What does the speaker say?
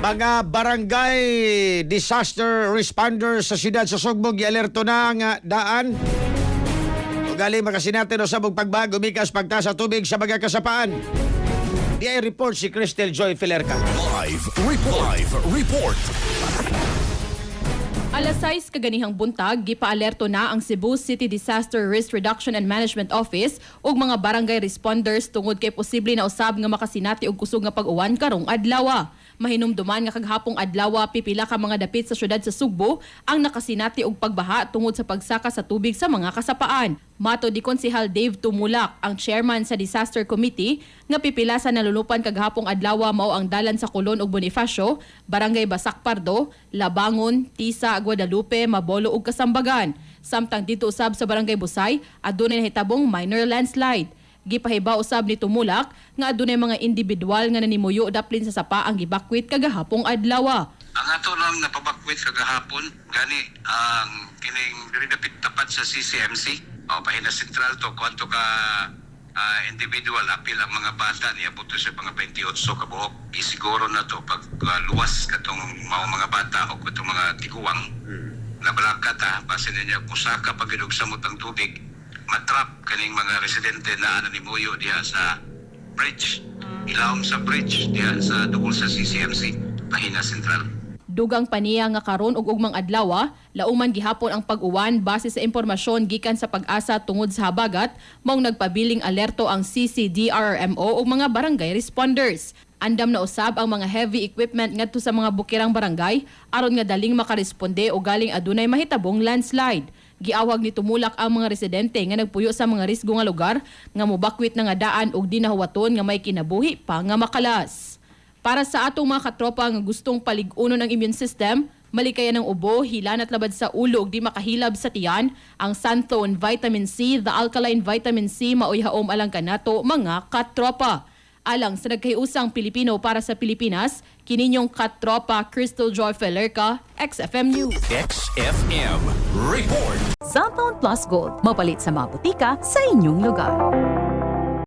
Mga barangay disaster responders sa siyudad sa Sugbo gi-alerto na nga daan. Ugali makasinatin o sabog pagbago mikas pagtaas sa tubig sa mga kasapaan. Di ay report si Cristel Joy Filerca. Live report. Alas 6 kaganihang buntag, gipaalerto na ang Cebu City Disaster Risk Reduction and Management Office ug mga barangay responders tungod kay posible na usab nga makasinati og kusog nga pag-uwan karong adlaw. Mahinumduman nga kaghapong adlaw pipila ka mga dapit sa syudad sa Sugbo ang nakasinati og pagbaha tungod sa pagsaka sa tubig sa mga kasapaan. Mato di Konsehal Dave Tumulak, ang chairman sa Disaster Committee, nga pipila sa nalulupan kaghapong adlaw mao ang dalan sa Colon ug Bonifacio, Barangay Basak Pardo, Labangon, Tisa, Guadalupe, Mabolo ug Kasambagan. Samtang dito usab sa Barangay Busay, adunay nahitabong minor landslide. Gipahibaw usab ni Tumulak nga adunay mga individual nga nanimuyo daplin sa sapa ang gibakwit kagahapong adlaw. Ang ato lang napabakwit kagahapon gani ang kining diri dapit tapat sa CCMC o pahina sentral to kwanto ka individual apil ang mga bata niya buto sa mga 28 ka buhok. Isiguro na to pag luwas katong mga bata o katong mga tiguang nabalakat basin niya kusaka pagidog samot ang tubig matrap kaning mga residente na ananimuyo diha sa bridge. Ilawom sa bridge diha sa dugol sa CCMC, pahina sentral. Dugang paniya nga karon ug ugmang adlaw, lauman gihapon ang pag-uwan base sa impormasyon gikan sa Pag-asa tungod sa habagat, maong nagpabiling alerto ang CCDRRMO ug mga barangay responders. Andam na usab ang mga heavy equipment ngadto sa mga bukirang barangay aron nga daling makaresponde o galing adunay mahitabong landslide. Giawag ni Tumulak ang mga residente nga nagpuyo sa mga risgo nga lugar nga mobakwit na nga daan og di nahuwaton nga may kinabuhi pa nga makalas. Para sa atong mga katropa nga gustong palig-unon ang immune system, malikayan ng ubo, hilan at labad sa ulo ug di makahilab sa tiyan, ang Santhone Vitamin C, the alkaline vitamin C maoy haom alang kanato mga katropa. Alang sa nagkahiusang Pilipino para sa Pilipinas, kininyong katropa Cristel Joy Filerca, XFM News. XFM report. Santhone Plus Gold, mapalit sa mga butika sa inyong lugar.